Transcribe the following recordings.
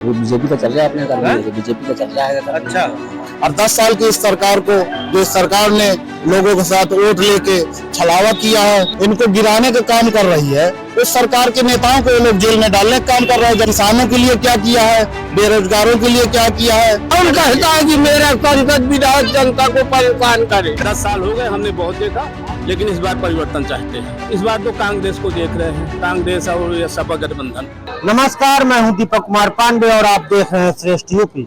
वो बीजेपी का चल रहा है अपने बीजेपी का चल रहा है। अच्छा। और 10 साल की इस सरकार को, जो इस सरकार ने लोगों के साथ वोट लेके छलावा किया है, इनको गिराने का काम कर रही है। उस सरकार के नेताओं को ये लोग जेल में डालने का काम कर रहे हैं। किसानों के लिए क्या किया है, बेरोजगारों के लिए क्या किया है। उनका हित है कि मेरा संसद विधायक जनता को परेशान करे। 10 साल हो गए, हमने बहुत देखा, लेकिन इस बार परिवर्तन चाहते हैं। इस बार तो कांग्रेस को देख रहे हैं, कांग्रेस और ये सपा गठबंधन। नमस्कार, मैं हूं दीपक कुमार पांडे और आप देख रहे हैं श्रेष्ठ यूपी।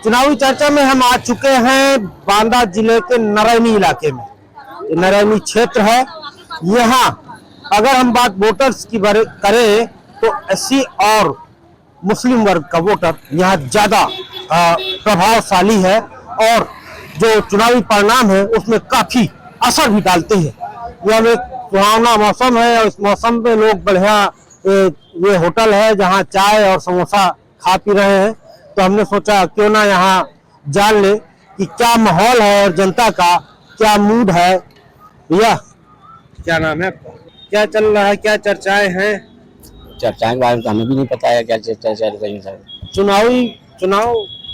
चुनावी चर्चा में हम आ चुके हैं बांदा जिले के नरैनी इलाके में। ये नरैनी क्षेत्र है। यहाँ अगर हम बात वोटर्स की करें तो एससी और मुस्लिम वर्ग का वोटर यहाँ ज्यादा प्रभावशाली है और जो चुनावी परिणाम है उसमें काफी असर भी डालते हैं। यह एक सुहावना मौसम है और इस मौसम में लोग बढ़िया ये होटल है जहाँ चाय और समोसा खा पी रहे हैं। तो हमने सोचा क्यों ना यहाँ जान ले कि क्या माहौल है और जनता का क्या मूड है। भैया क्या नाम है आपका, क्या चल रहा है, क्या चर्चाएं हैं? चर्चाएं के बारे में हमें भी नहीं पता है क्या चर्चा चल रही है सर। चुनाव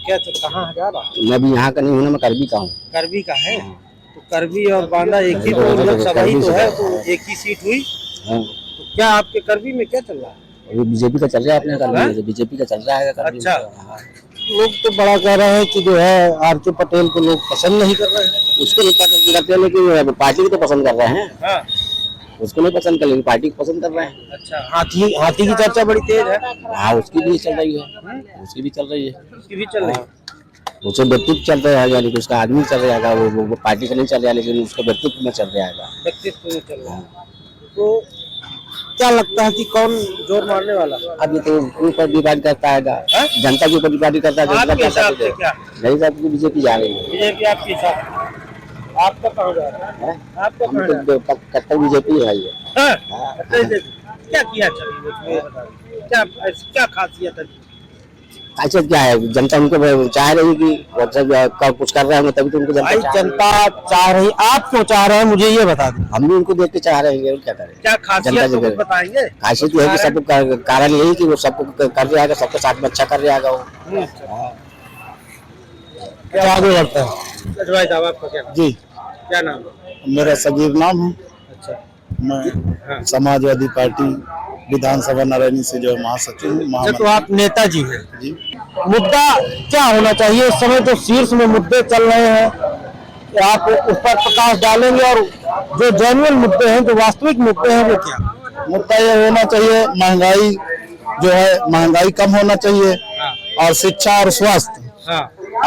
क्या कहाँ जा रहा है? मैं भी यहाँ का नहीं हूँ ना, मैं करबी का हूँ। करबी का है तो करबी और बांदा एक ही तो लोकसभा ही तो है, तो एक ही सीट हुई। तो क्या आपके करबी में क्या चल रहा है? अभी बीजेपी का चल रहा है अपने करबी, बीजेपी का चल रहा है। अच्छा। लोग तो बड़ा कह रहे हैं कि जो है आर.के. पटेल को लोग पसंद नहीं कर रहे हैं। उसको नहीं पसंद करते हैं, लेकिन पार्टी को तो पसंद कर रहे हैं। हाँ। उसको नहीं पसंद कर, लेकिन पार्टी को पसंद कर रहे हैं। अच्छा। हाथी की चर्चा बड़ी तेज है। हाँ, उसकी भी चल रही है, उसकी भी चल रही है, उसकी भी चल रही है। उसे व्यक्तित्व चल रहा है, यानी कि उसका आदमी चल रहा है। वो पार्टी का नहीं चल रहा है, लेकिन उसका व्यक्तित्व में चल रहा है। व्यक्तित्व में चल रहा है। तो क्या लगता है कि कौन जोर मारने वाला? अब ये तो ऊपर डिपेंड करता है, जनता के ऊपर डिपेंड करता है। आपके हिसाब से क्या? नहीं साहब, बीजेपी जा रही है। बीजेपी आपके हिसाब, आपका कहाँ जा रहा है? आपका कहाँ जा रहा है? कट्टर बीजेपी है ये। क्या किया चाहिए, क्या खासियत है? खासियत क्या है, जनता उनको चाह रही कि कुछ कर रहे हैं, तभी तो उनको जनता चाह रही। आप क्यों चाह रहे हैं, मुझे ये बता दें। हम भी उनको देख के चाह रहे हैं, क्या करें। क्या खासियत कुछ बताएंगे? खासियत ये है कि सबको कारण यही कि वो सबको कर रहा है, सबके साथ में अच्छा कर रहा है वो। क्या आगे बढ़ता है आपका क्या? जी, क्या नाम है? मेरा सगीर नाम है। अच्छा। मैं समाजवादी पार्टी विधानसभा नरैनी से जो महासचिव हूँ। तो आप नेताजी हैं जी। मुद्दा क्या होना चाहिए इस समय? तो शीर्ष में मुद्दे चल रहे हैं, आप उस पर प्रकाश डालेंगे और जो जेन्युइन मुद्दे हैं, जो वास्तविक मुद्दे हैं, वो क्या? मुद्दा ये होना चाहिए, महंगाई जो है, महंगाई कम होना चाहिए। और शिक्षा और स्वास्थ्य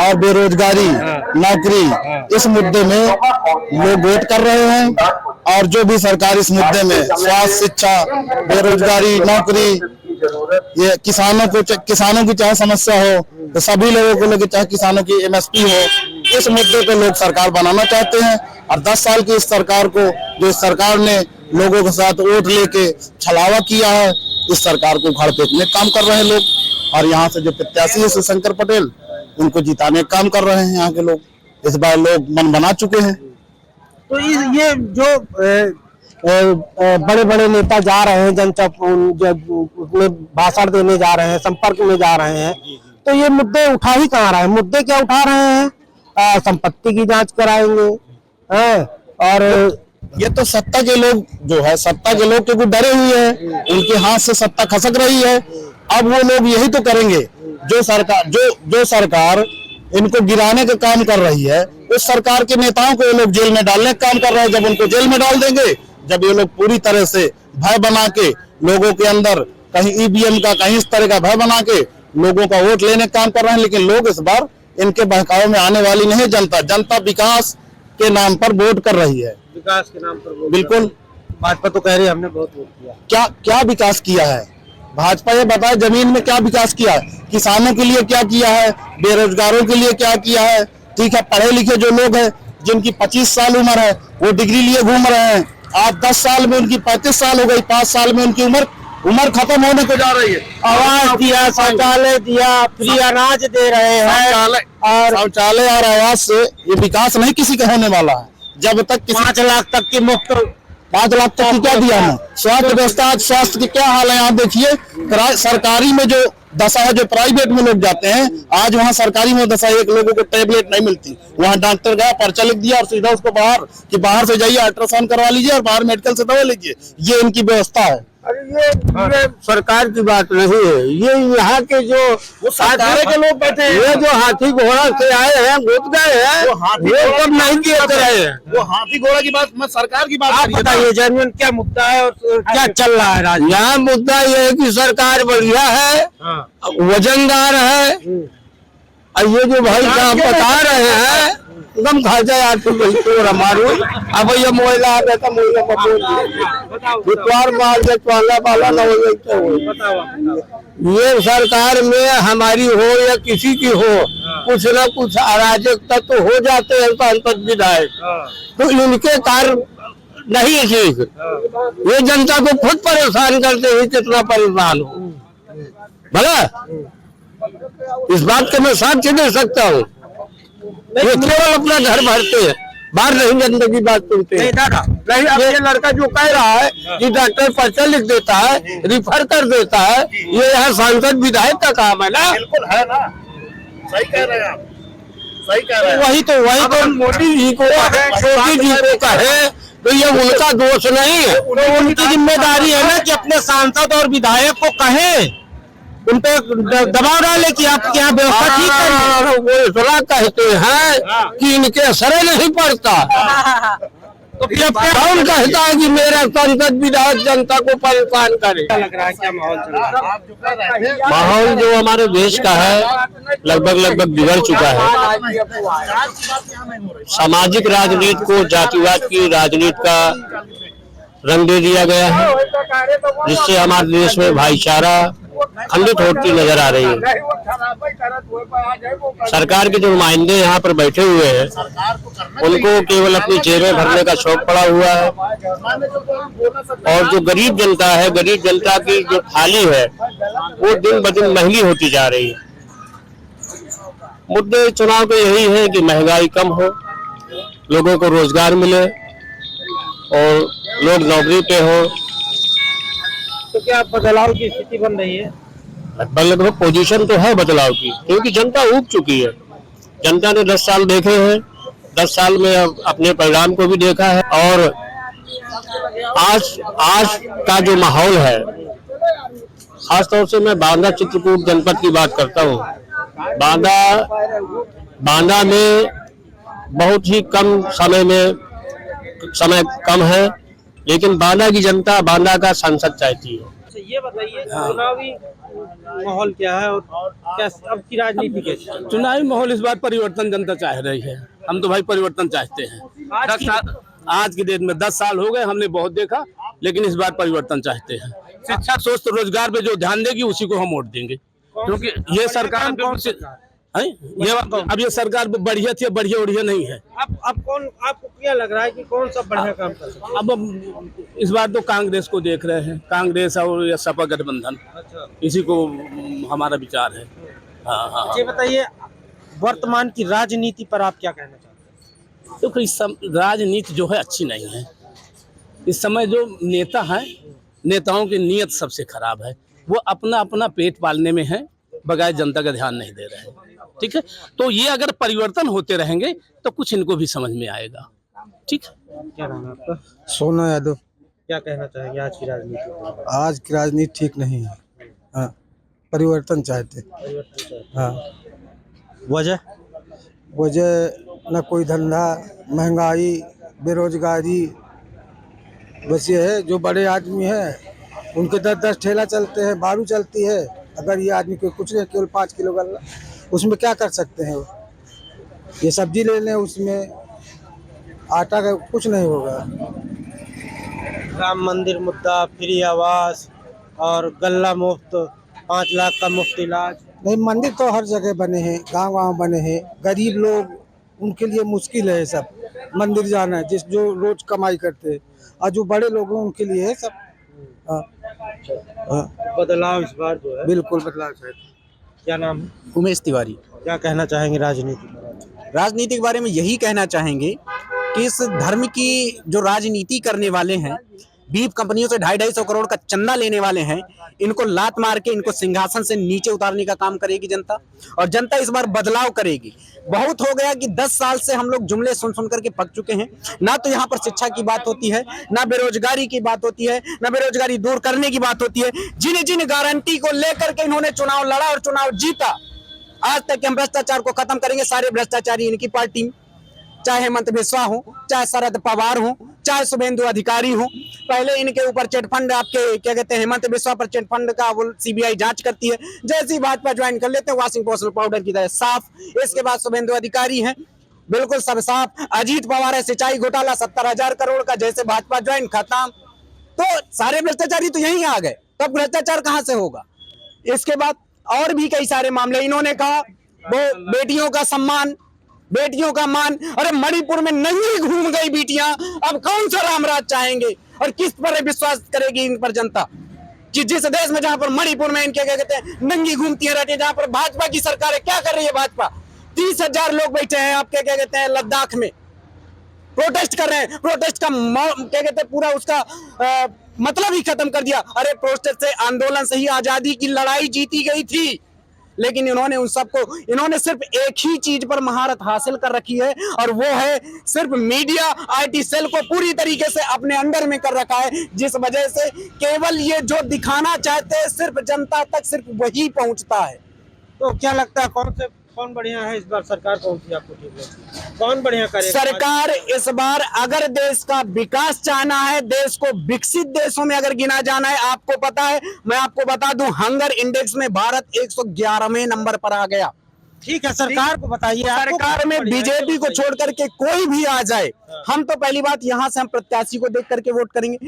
और बेरोजगारी, नौकरी, इस मुद्दे में लोग वोट कर रहे हैं। और जो भी सरकार इस मुद्दे में स्वास्थ्य, शिक्षा, बेरोजगारी, नौकरी, ये किसानों की चाहे समस्या हो तो सभी लोगों को लेकर, चाहे किसानों की MSP हो, इस मुद्दे को लोग सरकार बनाना चाहते हैं। और 10 साल की इस सरकार को, जो इस सरकार ने लोगों के साथ वोट लेके छलावा किया है, इस सरकार को उखाड़ फेंकने काम कर रहे हैं लोग। और यहाँ से जो प्रत्याशी है शिवशंकर पटेल, उनको जिताने का काम कर रहे हैं यहाँ के लोग। इस बार लोग मन बना चुके हैं। तो ये जो बड़े बड़े नेता जा रहे हैं, जनता उसमें भाषण देने जा रहे हैं, संपर्क में जा रहे हैं, तो ये मुद्दे उठा ही कहाँ रहे हैं? मुद्दे क्या उठा रहे हैं? संपत्ति की जांच कराएंगे और ये तो सत्ता के लोग जो है, सत्ता के लोग क्योंकि डरे हुए हैं, उनके हाथ से सत्ता खसक रही है। अब वो लोग यही तो करेंगे, जो सरकार इनको गिराने का काम कर रही है, उस सरकार के नेताओं को ये लोग जेल में डालने का काम कर रहे हैं। जब उनको जेल में डाल देंगे, जब ये लोग पूरी तरह से भय बना के लोगों के अंदर, कहीं EVM का, कहीं इस तरह का भय बना के लोगों का वोट लेने का काम कर रहे हैं। लेकिन लोग इस बार इनके बहकावे में आने वाली नहीं। जनता विकास के नाम पर वोट कर रही है। विकास के नाम पर बिल्कुल। भाजपा तो कह रही है हमने बहुत वोट किया। क्या विकास किया है भाजपा? ये बताए, जमीन में क्या विकास किया है? किसानों के लिए क्या किया है? बेरोजगारों के लिए क्या किया है? ठीक है, पढ़े लिखे जो लोग हैं, जिनकी 25 साल उम्र है, वो डिग्री लिए घूम रहे हैं। आज 10 साल में उनकी 35 साल हो गई, 5 साल में उनकी उम्र खत्म होने को जा रही है। आवास दिया, शौचालय दिया, फ्री अनाज दे रहे हैं, और शौचालय और आवास से ये विकास नहीं किसी का होने वाला है। जब तक 5 लाख तक की मुफ्त, 5 लाख तक की क्या दिया है? स्वास्थ्य व्यवस्था, आज स्वास्थ्य के क्या हाल है यहाँ देखिए। सरकारी में जो दशा है जो प्राइवेट में लोग जाते हैं, आज वहाँ सरकारी में दशा है, एक लोगों को टैबलेट नहीं मिलती। वहाँ डॉक्टर गया, पर्चा लिख दिया और सीधा उसको बाहर से जाइए अल्ट्रासाउंड करवा लीजिए और बाहर मेडिकल से दवा लीजिए। ये इनकी व्यवस्था है। अरे ये सरकार की बात नहीं है, ये यहाँ के जो सरकार के लोग बैठे हैं, ये जो हाथी घोड़ा से आए हैं, घुस गए हैं, वो सब नहीं किए रहे हैं। वो हाथी घोड़ा की बात, मैं सरकार की बात आप बताइए जेन्युइन क्या मुद्दा है और क्या चल रहा है राज्य? यहाँ मुद्दा ये है कि सरकार बढ़िया है, वजनदार है, और ये जो भाई साहब बता रहे हैं एकदम खाजा यार तो हमारू अब ये मोहल्ला आता था मोहल्ला का बोल मार के पाला पाला ना हो। ये सरकार में हमारी हो या किसी की हो, कुछ न कुछ अराजकता तो हो जाते हैं सांसद विधायक, तो इनके कार्य नहीं ठीक। ये जनता को खुद परेशान करते हैं, कितना परेशान हो भला, इस बात के मैं साक्ष्य दे सकता हूँ। ये केवल अपना घर भरते हैं, बाहर नहीं जनता की बात सुनते हैं। नहीं, अब ये लड़का जो कह रहा है कि डॉक्टर पर्चा लिख देता है, रिफर कर देता है, ये यहाँ सांसद विधायक का काम है ना। बिल्कुल है ना, सही कह रहे हैं आप, सही कह रहे हैं। वही तो मोदी जी को योगी जी को कहे तो ये उनका दोष नहीं है, तो उनकी जिम्मेदारी है ना कि अपने सांसद और विधायक को कहें, उन पे दबाव डाले कि आप क्या व्यवस्था ठीक करिए। वो इसला कहते हैं कि इनके असर नहीं पड़ता, तो कौन कहता है कि मेरा सांसद विधायक जनता को परेशान करे। लग रहा है क्या माहौल चल रहा है? माहौल जो हमारे देश का है लगभग बिगड़ चुका है। सामाजिक राजनीति को जातिवाद की राजनीति का रंग दे दिया गया है, जिससे हमारे देश में भाईचारा खंडित होती नजर आ रही है। सरकार के जो नुमाइंदे यहाँ पर बैठे हुए हैं, उनको केवल अपनी जेबें भरने का शौक पड़ा हुआ है, और जो गरीब जनता है, गरीब जनता की जो थाली है वो दिन ब दिन महंगी होती जा रही है। मुद्दे चुनाव के यही है कि महंगाई कम हो, लोगों को रोजगार मिले और लोग नौकरी पे हो। तो क्या बदलाव की स्थिति बन रही है? लगभग पोजीशन तो है बदलाव की, क्योंकि जनता ऊब चुकी है। जनता ने 10 साल देखे हैं, 10 साल में अपने परिणाम को भी देखा है, और आज का जो माहौल है, खासतौर से मैं बांदा चित्रकूट जनपद की बात करता हूँ। बांदा में बहुत ही कम समय कम है, लेकिन बांदा की जनता बांदा का सांसद चाहती है। ये बताइए चुनावी माहौल क्या है और क्या अब की राजनीति कैसी है? चुनावी माहौल इस बार परिवर्तन जनता चाह रही है। हम तो भाई परिवर्तन चाहते हैं। आज की डेट में 10 साल हो गए, हमने बहुत देखा, लेकिन इस बार परिवर्तन चाहते हैं। शिक्षा, स्वास्थ्य, रोजगार पे जो ध्यान देगी उसी को हम वोट देंगे, क्योंकि ये सरकार अब ये सरकार बढ़िया थी, बढ़िया नहीं है। आपको क्या लग रहा है कि कौन सा बढ़िया काम कर सकता है? अब इस बार तो कांग्रेस को देख रहे हैं, कांग्रेस और या सपा गठबंधन, इसी को हमारा विचार है। हाँ। ये बताइए वर्तमान की राजनीति पर आप क्या कहना चाहते हैं? तो इस राजनीति जो है अच्छी नहीं है। इस समय जो नेता हैं, नेताओं की नीयत सबसे खराब है। वो अपना पेट पालने में है, बगैर जनता का ध्यान नहीं दे रहे हैं। ठीक है, तो ये अगर परिवर्तन होते रहेंगे तो कुछ इनको भी समझ में आएगा। ठीक है, क्या नाम है आपका? सोना यादव। क्या कहना चाहेंगे आज की राजनीति पर? आज की राजनीति ठीक नहीं है। हाँ, परिवर्तन चाहते। हाँ, वजह न कोई धंधा, महंगाई, बेरोजगारी, बस ये है। जो बड़े आदमी हैं उनके 10-10 ठेला चलते हैं, बारू चलती है। अगर ये आदमी को कुछ नहीं, केवल 5 किलो गल्ला, उसमें क्या कर सकते हैं वो? ये सब्जी ले लें, उसमें आटा का कुछ नहीं होगा। राम मंदिर मुद्दा, फ्री आवास और गल्ला मुफ्त, 5 लाख का मुफ्त इलाज। नहीं, मंदिर तो हर जगह बने हैं, गांव बने हैं। गरीब लोग, उनके लिए मुश्किल है सब मंदिर जाना है, जो रोज कमाई करते हैं, और जो बड़े लोग हैं उनके लिए है सब। बदलाव इस बार जो है बिल्कुल बदलाव चाहिए। क्या नाम है? उमेश तिवारी। क्या कहना चाहेंगे राजनीति पर? राजनीति के बारे में यही कहना चाहेंगे कि इस धर्म की जो राजनीति करने वाले हैं, बीफ कंपनियों से 250-250 करोड़ का चंदा लेने वाले हैं, इनको लात मार के इनको सिंहासन से नीचे उतारने का काम करेगी जनता। और जनता इस बार बदलाव करेगी। बहुत हो गया कि 10 साल से हम लोग जुमले सुन सुन करके पक चुके हैं। ना तो यहाँ पर शिक्षा की बात होती है, ना बेरोजगारी की बात होती है, ना बेरोजगारी दूर करने की बात होती है। जिन जिन गारंटी को लेकर के इन्होंने चुनाव लड़ा और चुनाव जीता, आज तक हम भ्रष्टाचार को खत्म करेंगे। सारे भ्रष्टाचारी इनकी पार्टी में, चाहे हेमंत बिस्वा हो, चाहे शरद पवार हो, चाहे शुभेंदु अधिकारी हो। पहले इनके ऊपर चिटफंड, आपके क्या कहते हैं, हेमंत बिस्वा पर चिटफंड का वो सीबीआई जांच करती है। जैसी भाजपा ज्वाइन कर लेते हैं, वॉशिंग पाउडर की तरह साफ। इसके बाद शुभेंदु अधिकारी हैं, बिल्कुल सब साफ। अजीत पवार है, सिंचाई घोटाला 70,000 करोड़ का, जैसे भाजपा ज्वाइन खत्म। तो सारे भ्रष्टाचारी तो यहीं आ गए, तो भ्रष्टाचार कहां से होगा? इसके बाद और भी कई सारे मामले। इन्होंने कहा वो बेटियों का सम्मान, बेटियों का मान। अरे मणिपुर में नंगी घूम गई बेटियां, अब कौन सा रामराज चाहेंगे? और किस पर विश्वास करेगी इन पर जनता? कि जिस देश में, जहां पर मणिपुर में इनके क्या कहते हैं, नंगी घूमती है रहती है, जहां पर भाजपा की सरकार है। क्या कर रही है भाजपा? 30,000 लोग बैठे हैं आपके क्या कहते हैं लद्दाख में, प्रोटेस्ट कर रहे हैं। प्रोटेस्ट का क्या कहते हैं पूरा उसका मतलब ही खत्म कर दिया। अरे प्रोटेस्ट से, आंदोलन से ही आजादी की लड़ाई जीती गई थी। लेकिन इन्होंने उन सबको, इन्होंने सिर्फ एक ही चीज पर महारत हासिल कर रखी है, और वो है सिर्फ मीडिया, आईटी सेल को पूरी तरीके से अपने अंडर में कर रखा है। जिस वजह से केवल ये जो दिखाना चाहते हैं सिर्फ जनता तक सिर्फ वही पहुंचता है। तो क्या लगता है कौन बढ़िया है इस बार? सरकार कौन सी आपको ठीक लगती है? कौन बढ़िया करेगा? सरकार इस बार अगर देश का विकास चाहना है, देश को विकसित देशों में अगर गिना जाना है, आपको पता है, मैं आपको बता दूं, हंगर इंडेक्स में भारत 111वें नंबर पर आ गया। ठीक है, सरकार को बताइए। सरकार में बीजेपी को छोड़ करके कोई भी आ जाए, हम तो पहली बात यहाँ से हम प्रत्याशी को देख करके वोट करेंगे।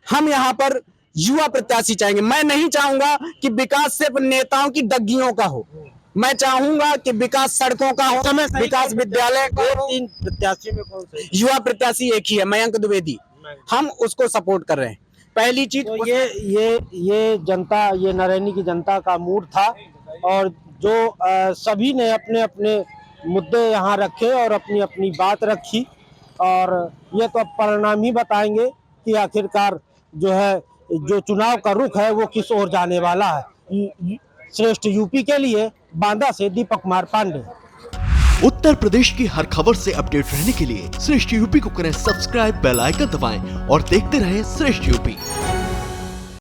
हम यहाँ पर युवा प्रत्याशी चाहेंगे। मैं नहीं चाहूंगा कि विकास सिर्फ नेताओं की दग्गियों का हो, मैं चाहूंगा कि विकास सड़कों का हो, विकास विद्यालय का हो। 3 प्रत्याशी में कौन सा? युवा प्रत्याशी एक ही है, मयंक द्विवेदी, हम उसको सपोर्ट कर रहे हैं। पहली चीज तो ये जनता, ये नरैनी की जनता का मूड था, और जो सभी ने अपने अपने मुद्दे यहाँ रखे और अपनी अपनी बात रखी, और ये तो अब परिणाम ही बताएंगे कि आखिरकार जो है, जो चुनाव का रुख है वो किस ओर जाने वाला है। श्रेष्ठ यूपी के लिए बांदा से दीपक कुमार पांडे। उत्तर प्रदेश की हर खबर से अपडेट रहने के लिए श्रेष्ठ यूपी को करें सब्सक्राइब, बेल आइकन दबाएं और देखते रहें श्रेष्ठ यूपी।